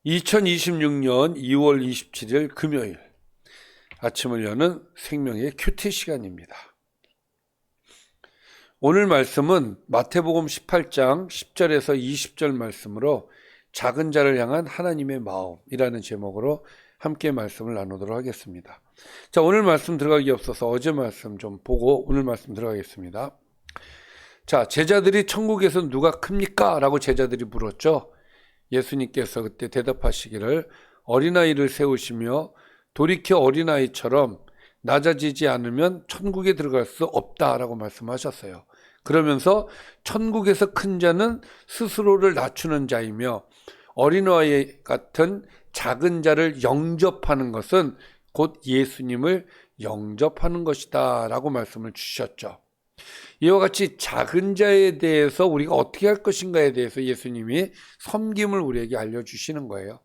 2026년 2월 27일 금요일 아침을 여는 생명의 큐티 시간입니다. 오늘 말씀은 마태복음 18장 10절에서 20절 말씀으로 작은 자를 향한 하나님의 마음이라는 제목으로 함께 말씀을 나누도록 하겠습니다. 자, 오늘 말씀 들어가기 앞서서 어제 말씀 좀 보고 오늘 말씀 들어가겠습니다. 자, 제자들이 천국에서 누가 큽니까? 라고 제자들이 물었죠. 예수님께서 그때 대답하시기를 어린아이를 세우시며 돌이켜 어린아이처럼 낮아지지 않으면 천국에 들어갈 수 없다라고 말씀하셨어요. 그러면서 천국에서 큰 자는 스스로를 낮추는 자이며 어린아이 같은 작은 자를 영접하는 것은 곧 예수님을 영접하는 것이다 라고 말씀을 주셨죠. 이와 같이 작은 자에 대해서 우리가 어떻게 할 것인가에 대해서 예수님이 섬김을 우리에게 알려주시는 거예요.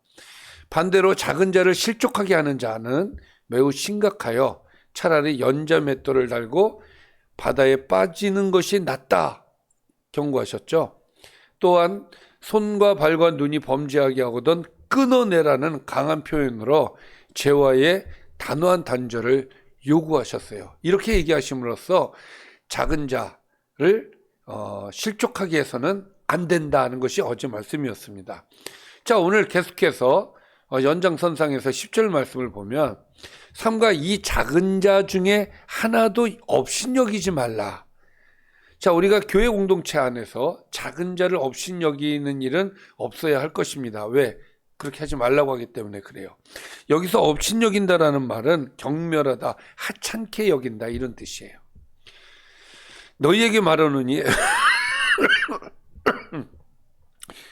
반대로 작은 자를 실족하게 하는 자는 매우 심각하여 차라리 연자맷돌을 달고 바다에 빠지는 것이 낫다 경고하셨죠. 또한 손과 발과 눈이 범죄하게 하거든 끊어내라는 강한 표현으로 죄와의 단호한 단절을 요구하셨어요. 이렇게 얘기하심으로써 작은 자를 실족하게 해서는 안 된다는 것이 어제 말씀이었습니다. 자, 오늘 계속해서 연장선상에서 10절 말씀을 보면 삼가 이 작은 자 중에 하나도 업신여기지 말라. 자, 우리가 교회 공동체 안에서 작은 자를 업신여기는 일은 없어야 할 것입니다. 왜? 그렇게 하지 말라고 하기 때문에 그래요. 여기서 업신여긴다라는 말은 경멸하다, 하찮게 여긴다 이런 뜻이에요. 너희에게 말하노니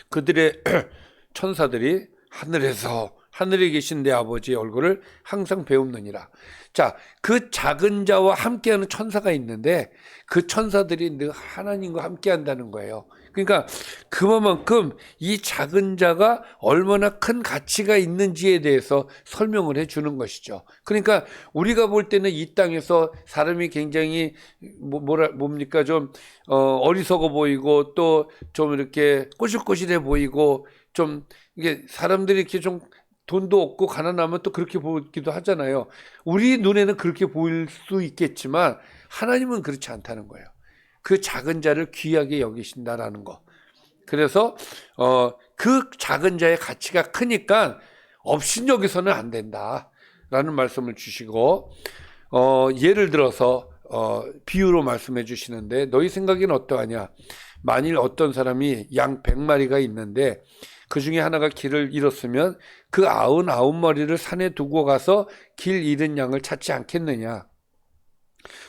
그들의 천사들이 하늘에 계신 내 아버지의 얼굴을 항상 배웁느니라. 자, 그 작은 자와 함께하는 천사가 있는데 그 천사들이 늘 하나님과 함께한다는 거예요. 그러니까 그만큼 이 작은 자가 얼마나 큰 가치가 있는지에 대해서 설명을 해주는 것이죠. 그러니까 우리가 볼 때는 이 땅에서 사람이 굉장히 뭡니까 좀 어리석어 보이고 또 좀 이렇게 꼬실꼬실해 보이고 좀 이게 사람들이 이렇게 좀 돈도 없고 가난하면 또 그렇게 보기도 하잖아요. 우리 눈에는 그렇게 보일 수 있겠지만 하나님은 그렇지 않다는 거예요. 그 작은 자를 귀하게 여기신다라는 거. 그래서 그 작은 자의 가치가 크니까 업신여기서는 안 된다라는 말씀을 주시고 예를 들어서 비유로 말씀해 주시는데 너희 생각에는 어떠하냐? 만일 어떤 사람이 양 100마리가 있는데 그 중에 하나가 길을 잃었으면 그 99마리를 산에 두고 가서 길 잃은 양을 찾지 않겠느냐.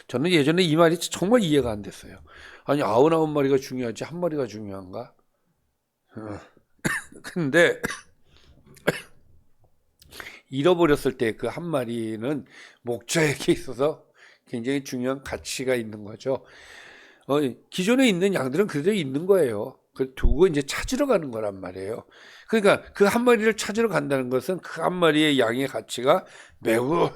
저는 예전에 이 말이 정말 이해가 안 됐어요. 아니 99마리가 중요하지 한 마리가 중요한가? 근데 잃어버렸을 때 그 한 마리는 목자에게 있어서 굉장히 중요한 가치가 있는 거죠. 기존에 있는 양들은 그대로 있는 거예요. 그걸 두고 이제 찾으러 가는 거란 말이에요. 그러니까 그 한 마리를 찾으러 간다는 것은 그 한 마리의 양의 가치가 매우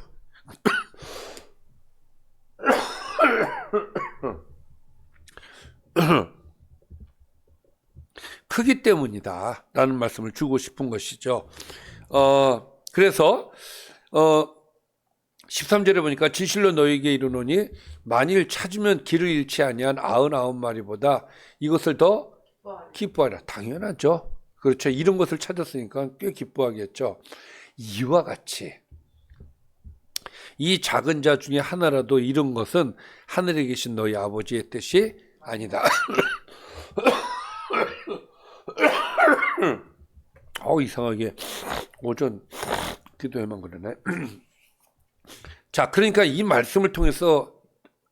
크기 때문이다 라는 말씀을 주고 싶은 것이죠. 그래서 13절에 보니까 진실로 너희에게 이르노니 만일 찾으면 길을 잃지 아니한 99마리보다 이것을 더 기뻐하라. 당연하죠. 그렇죠. 이런 것을 찾았으니까 꽤 기뻐하겠죠. 이와 같이 이 작은 자 중에 하나라도 잃은 것은 하늘에 계신 너희 아버지의 뜻이 아니다. 이상하게 오전 기도에만 그러네. 자, 그러니까 이 말씀을 통해서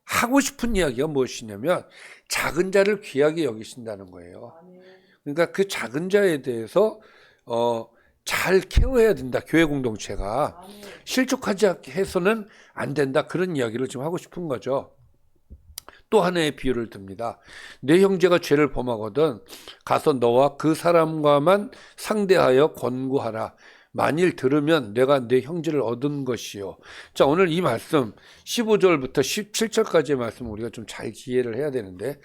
하고 싶은 이야기가 무엇이냐면 작은 자를 귀하게 여기신다는 거예요. 그러니까 그 작은 자에 대해서 잘 케어해야 된다. 교회 공동체가 실족하지 않게 해서는 안 된다. 그런 이야기를 지금 하고 싶은 거죠. 또 하나의 비유를 듭니다. 내 형제가 죄를 범하거든 가서 너와 그 사람과만 상대하여 권고하라. 만일 들으면 내가 내 형제를 얻은 것이요. 자, 오늘 이 말씀 15절부터 17절까지의 말씀 우리가 좀 잘 이해를 해야 되는데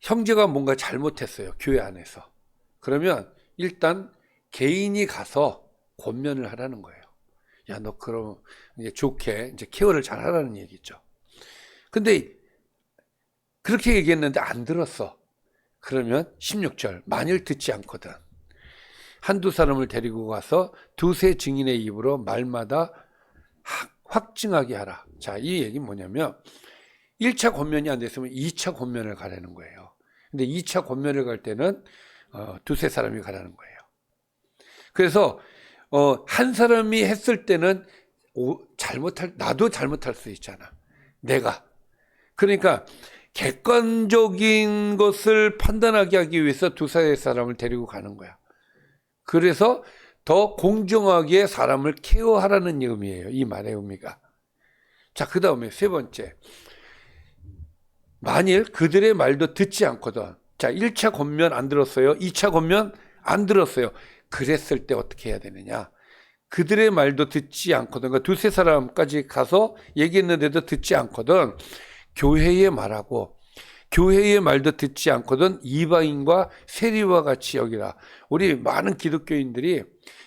형제가 뭔가 잘못했어요. 교회 안에서. 그러면 일단 개인이 가서 권면을 하라는 거예요. 야, 너 그럼 이제 좋게 이제 케어를 잘 하라는 얘기죠. 근데 그렇게 얘기했는데 안 들었어. 그러면 16절, 만일 듣지 않거든 한두 사람을 데리고 가서 두세 증인의 입으로 말마다 확증하게 하라. 자, 이 얘기는 뭐냐면 1차 권면이 안 됐으면 2차 권면을 가라는 거예요. 근데 2차 권면을 갈 때는 두세 사람이 가라는 거예요. 그래서 한 사람이 했을 때는 나도 잘못할 수 있잖아. 내가. 그러니까 객관적인 것을 판단하게 하기 위해서 두세 사람을 데리고 가는 거야. 그래서 더 공정하게 사람을 케어하라는 의미예요. 이 말의 의미가. 자, 그 다음에 세 번째. 만일 그들의 말도 듣지 않거든. 자, 1차 권면 안 들었어요. 2차 권면 안 들었어요. 그랬을 때 어떻게 해야 되느냐. 그들의 말도 듣지 않거든. 그러니까 두세 사람까지 가서 얘기했는데도 듣지 않거든. 교회에 말하고 교회의 말도 듣지 않거든 이방인과 세리와 같이 여기라. 우리 많은 기독교인들이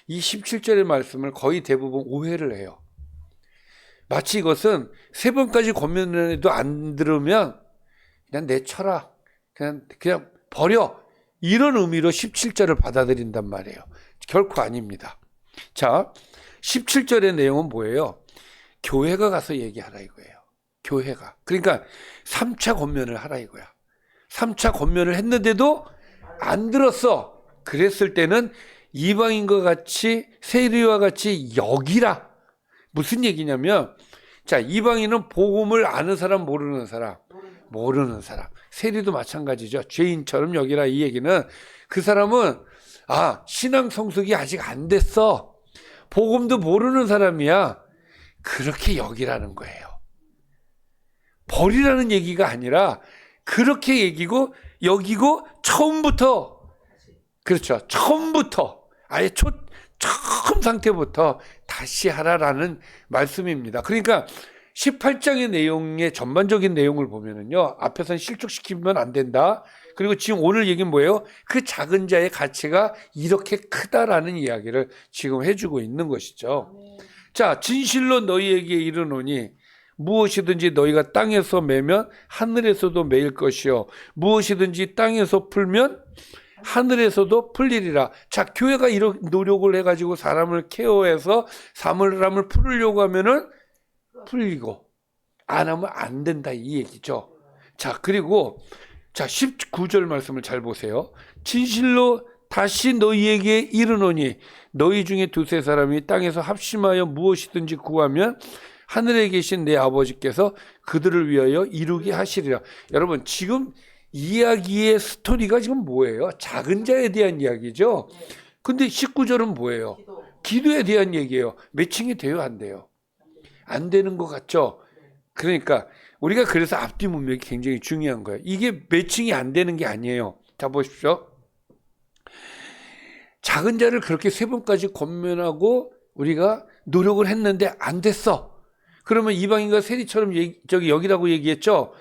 이 17절의 말씀을 거의 대부분 오해를 해요. 마치 이것은 세 번까지 권면을 해도 안 들으면 그냥 내쳐라. 그냥 버려. 이런 의미로 17절을 받아들인단 말이에요. 결코 아닙니다. 자, 17절의 내용은 뭐예요? 교회가 가서 얘기하라 이거예요. 교회가. 그러니까 3차 권면을 하라 이거야. 3차 권면을 했는데도 안 들었어. 그랬을 때는 이방인과 같이 세리와 같이 여기라. 무슨 얘기냐면 자, 이방인은 복음을 아는 사람 모르는 사람. 세리도 마찬가지죠. 죄인처럼 여기라. 이 얘기는 그 사람은 신앙 성숙이 아직 안 됐어. 복음도 모르는 사람이야. 그렇게 여기라는 거예요. 버리라는 얘기가 아니라 그렇게 여기고 처음부터, 그렇죠. 처음부터 아예 처음 상태부터 다시 하라라는 말씀입니다. 그러니까 18장의 내용의 전반적인 내용을 보면은요, 앞에서는 실족시키면 안 된다. 그리고 지금 오늘 얘기는 뭐예요? 그 작은 자의 가치가 이렇게 크다라는 이야기를 지금 해주고 있는 것이죠. 자, 진실로 너희에게 이르노니 무엇이든지 너희가 땅에서 매면 하늘에서도 매일 것이요 무엇이든지 땅에서 풀면 하늘에서도 풀리리라. 자, 교회가 이런 노력을 해가지고 사람을 케어해서 사람을 풀으려고 하면은 풀리고 안 하면 안 된다 이 얘기죠. 자, 그리고 자 19절 말씀을 잘 보세요. 진실로 다시 너희에게 이르노니 너희 중에 두세 사람이 땅에서 합심하여 무엇이든지 구하면 하늘에 계신 내 아버지께서 그들을 위하여 이루게 하시리라. 여러분, 지금 이야기의 스토리가 지금 뭐예요? 작은 자에 대한 이야기죠. 근데 19절은 뭐예요? 기도에 대한 얘기예요. 매칭이 돼요, 안 돼요? 안 되는 것 같죠? 그러니까 우리가 그래서 앞뒤 문맥이 굉장히 중요한 거예요. 이게 매칭이 안 되는 게 아니에요. 자, 보십시오. 작은 자를 그렇게 세 번까지 권면하고 우리가 노력을 했는데 안 됐어. 그러면 이방인과 세리처럼 여기라고 얘기했죠.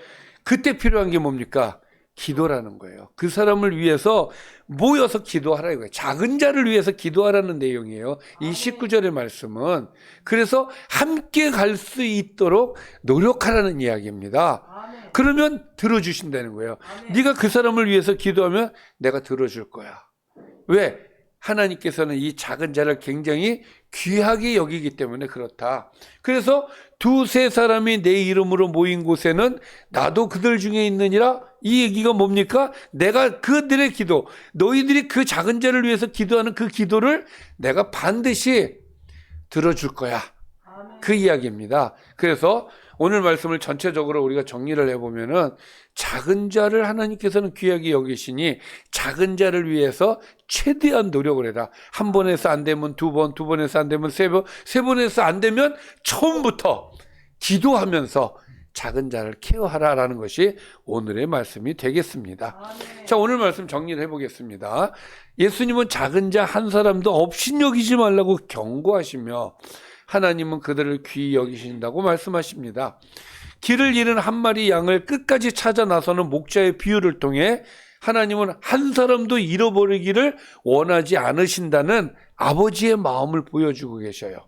그때 필요한 게 뭡니까? 기도라는 거예요. 그 사람을 위해서 모여서 기도하라 이거예요. 작은 자를 위해서 기도하라는 내용이에요. 이 19절의 말씀은. 그래서 함께 갈 수 있도록 노력하라는 이야기입니다. 그러면 들어주신다는 거예요. 네가 그 사람을 위해서 기도하면 내가 들어줄 거야. 왜? 하나님께서는 이 작은 자를 굉장히 귀하게 여기기 때문에 그렇다. 그래서 두세 사람이 내 이름으로 모인 곳에는 나도 그들 중에 있느니라. 이 얘기가 뭡니까? 내가 그들의 기도, 너희들이 그 작은 자를 위해서 기도하는 그 기도를 내가 반드시 들어줄 거야. 그 이야기입니다. 그래서 오늘 말씀을 전체적으로 우리가 정리를 해보면은 작은 자를 하나님께서는 귀하게 여기시니 작은 자를 위해서 최대한 노력을 해라. 한 번 해서 안 되면 두 번, 두 번 해서 안 되면 세 번, 세 번 해서 안 되면 처음부터 기도하면서 작은 자를 케어하라라는 것이 오늘의 말씀이 되겠습니다. 자, 오늘 말씀 정리를 해보겠습니다. 예수님은 작은 자 한 사람도 업신여기지 말라고 경고하시며 하나님은 그들을 귀히 여기신다고 말씀하십니다. 길을 잃은 한 마리 양을 끝까지 찾아 나서는 목자의 비유를 통해 하나님은 한 사람도 잃어버리기를 원하지 않으신다는 아버지의 마음을 보여주고 계셔요.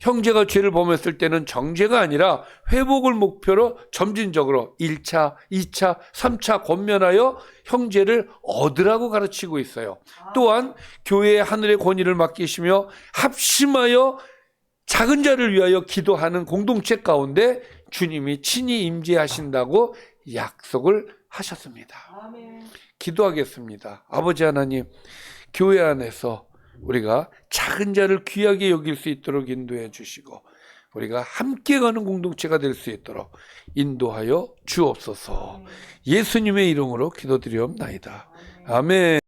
형제가 죄를 범했을 때는 정죄가 아니라 회복을 목표로 점진적으로 1차, 2차, 3차 권면하여 형제를 얻으라고 가르치고 있어요. 또한 교회에 하늘의 권위를 맡기시며 합심하여 작은 자를 위하여 기도하는 공동체 가운데 주님이 친히 임재하신다고 약속을 하셨습니다. 기도하겠습니다. 아버지 하나님, 교회 안에서 우리가 작은 자를 귀하게 여길 수 있도록 인도해 주시고 우리가 함께 가는 공동체가 될 수 있도록 인도하여 주옵소서. 예수님의 이름으로 기도드리옵나이다. 아멘.